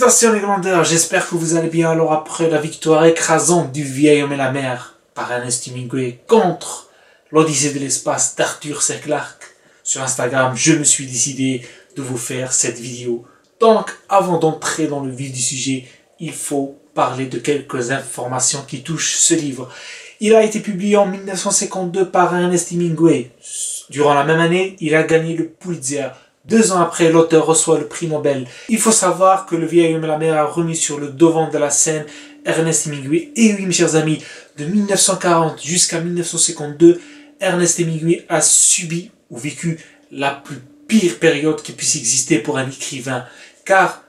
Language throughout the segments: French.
Salutations les grandeurs, j'espère que vous allez bien. Alors après la victoire écrasante du vieil homme et la mer par Ernest Hemingway contre l'Odyssée de l'espace d'Arthur C. Clarke sur Instagram, je me suis décidé de vous faire cette vidéo. Donc avant d'entrer dans le vif du sujet, il faut parler de quelques informations qui touchent ce livre. Il a été publié en 1952 par Ernest Hemingway. Durant la même année, il a gagné le Pulitzer. 2 ans après, l'auteur reçoit le prix Nobel. Il faut savoir que le vieil homme et la mer a remis sur le devant de la scène Ernest Hemingway. Et oui, mes chers amis, de 1940 jusqu'à 1952, Ernest Hemingway a subi ou vécu la plus pire période qui puisse exister pour un écrivain. Car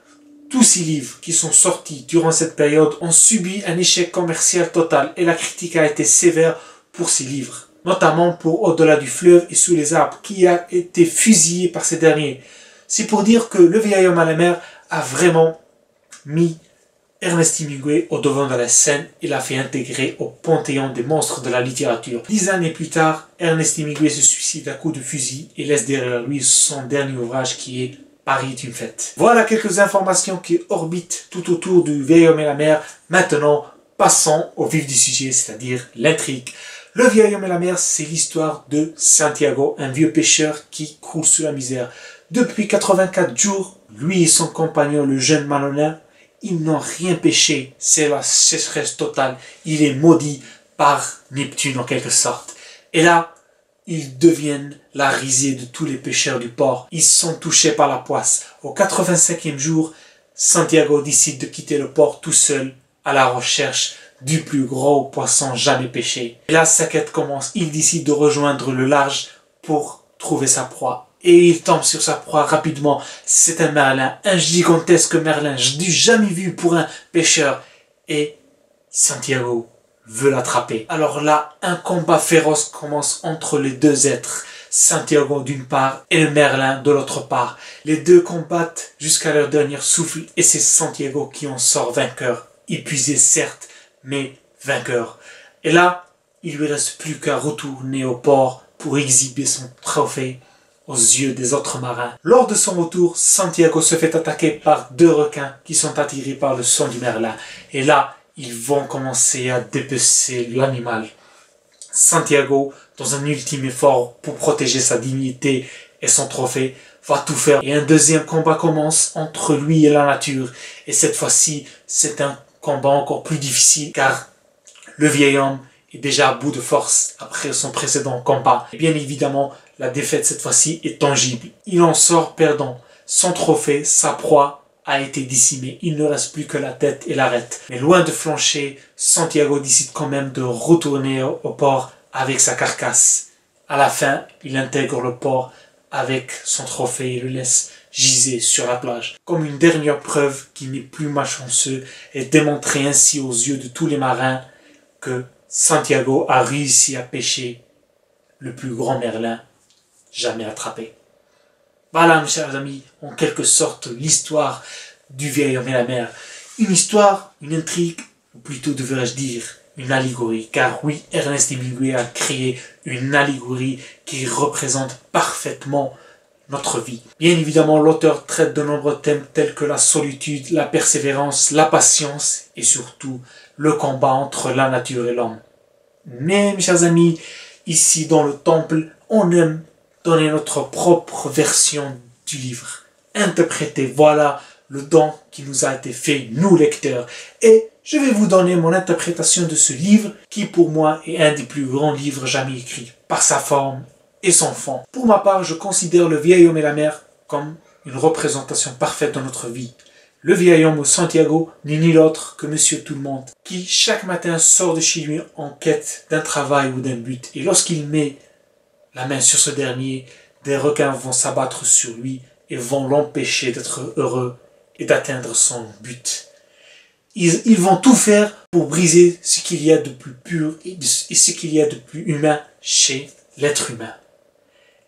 tous ces livres qui sont sortis durant cette période ont subi un échec commercial total. Et la critique a été sévère pour ces livres. Notamment pour Au-delà du fleuve et Sous les arbres, qui a été fusillé par ces derniers. C'est pour dire que le vieil homme à la mer a vraiment mis Ernest Hemingway au devant de la scène et l'a fait intégrer au panthéon des monstres de la littérature. 10 années plus tard, Ernest Hemingway se suicide à coups de fusil et laisse derrière lui son dernier ouvrage qui est Paris est une fête. Voilà quelques informations qui orbitent tout autour du vieil homme et la mer. Maintenant, passons au vif du sujet, c'est-à-dire l'intrigue. Le vieil homme et la mer, c'est l'histoire de Santiago, un vieux pêcheur qui croule sous la misère. Depuis 84 jours, lui et son compagnon, le jeune Malonien, ils n'ont rien pêché. C'est la sécheresse totale. Il est maudit par Neptune en quelque sorte. Et là, ils deviennent la risée de tous les pêcheurs du port. Ils sont touchés par la poisse. Au 85e jour, Santiago décide de quitter le port tout seul à la recherche du plus gros poisson jamais pêché. Et là, sa quête commence. Il décide de rejoindre le large pour trouver sa proie. Et il tombe sur sa proie rapidement. C'est un merlin, un gigantesque merlin, du jamais vu pour un pêcheur. Et Santiago veut l'attraper. Alors là, un combat féroce commence entre les deux êtres. Santiago d'une part et le merlin de l'autre part. Les deux combattent jusqu'à leur dernier souffle et c'est Santiago qui en sort vainqueur. Épuisé certes, mais vainqueur. Et là, il lui reste plus qu'à retourner au port pour exhiber son trophée aux yeux des autres marins. Lors de son retour, Santiago se fait attaquer par 2 requins qui sont attirés par le son du merlin. Et là, ils vont commencer à dépecer l'animal. Santiago, dans un ultime effort pour protéger sa dignité et son trophée, va tout faire. Et un deuxième combat commence entre lui et la nature. Et cette fois-ci, c'est un combat encore plus difficile car le vieil homme est déjà à bout de force après son précédent combat. Et bien évidemment, la défaite cette fois-ci est tangible. Il en sort perdant. Son trophée, sa proie, a été décimée. Il ne reste plus que la tête et l'arête. Mais loin de flancher, Santiago décide quand même de retourner au port avec sa carcasse. À la fin, il intègre le port avec son trophée et le laisse giser sur la plage. Comme une dernière preuve qu'il n'est plus malchanceux et démontrer ainsi aux yeux de tous les marins que Santiago a réussi à pêcher le plus grand merlin jamais attrapé. Voilà, mes chers amis, en quelque sorte, l'histoire du vieil homme et la mer. Une histoire, une intrigue, ou plutôt devrais-je dire, une allégorie. Car oui, Ernest Hemingway a créé une allégorie qui représente parfaitement notre vie. Bien évidemment, l'auteur traite de nombreux thèmes tels que la solitude, la persévérance, la patience et surtout le combat entre la nature et l'homme. Mais, mes chers amis, ici dans le temple, on aime donner notre propre version du livre. Interpréter, voilà le don qui nous a été fait, nous lecteurs. Et je vais vous donner mon interprétation de ce livre qui pour moi est un des plus grands livres jamais écrits, par sa forme et son fond. Pour ma part, je considère le vieil homme et la mer comme une représentation parfaite de notre vie. Le vieil homme, Santiago, n'est ni l'autre que Monsieur Tout-le-Monde, qui chaque matin sort de chez lui en quête d'un travail ou d'un but. Et lorsqu'il met la main sur ce dernier, des requins vont s'abattre sur lui et vont l'empêcher d'être heureux et d'atteindre son but. Ils vont tout faire pour briser ce qu'il y a de plus pur et ce qu'il y a de plus humain chez l'être humain.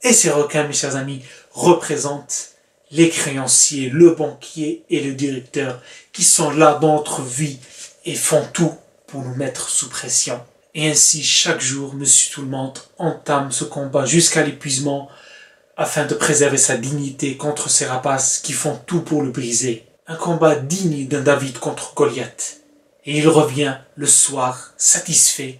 Et ces requins, mes chers amis, représentent les créanciers, le banquier et le directeur qui sont là dans notre vie et font tout pour nous mettre sous pression. Et ainsi, chaque jour, Monsieur Tout-le-Monde entame ce combat jusqu'à l'épuisement afin de préserver sa dignité contre ces rapaces qui font tout pour le briser. un combat digne d'un David contre Goliath. Et il revient le soir, satisfait,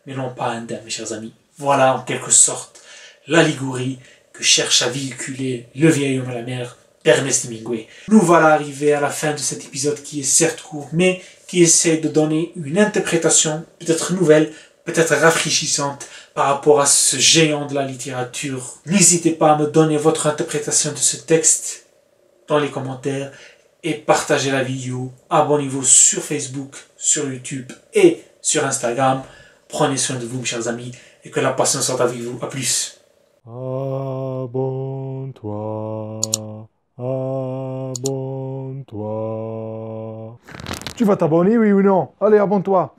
mais non pas indemne, mes chers amis. Voilà en quelque sorte l'allégorie que cherche à véhiculer le vieil homme à la mer, Ernest Hemingway. Nous voilà arrivés à la fin de cet épisode qui est certes court, mais qui essaie de donner une interprétation peut-être nouvelle, peut-être rafraîchissante par rapport à ce géant de la littérature. N'hésitez pas à me donner votre interprétation de ce texte dans les commentaires et partagez la vidéo. Abonnez-vous sur Facebook, sur YouTube et sur Instagram. Prenez soin de vous, mes chers amis, et que la patience soit avec vous. À plus. Abonne-toi, abonne-toi. Tu vas t'abonner, oui ou non? Allez, abonne-toi.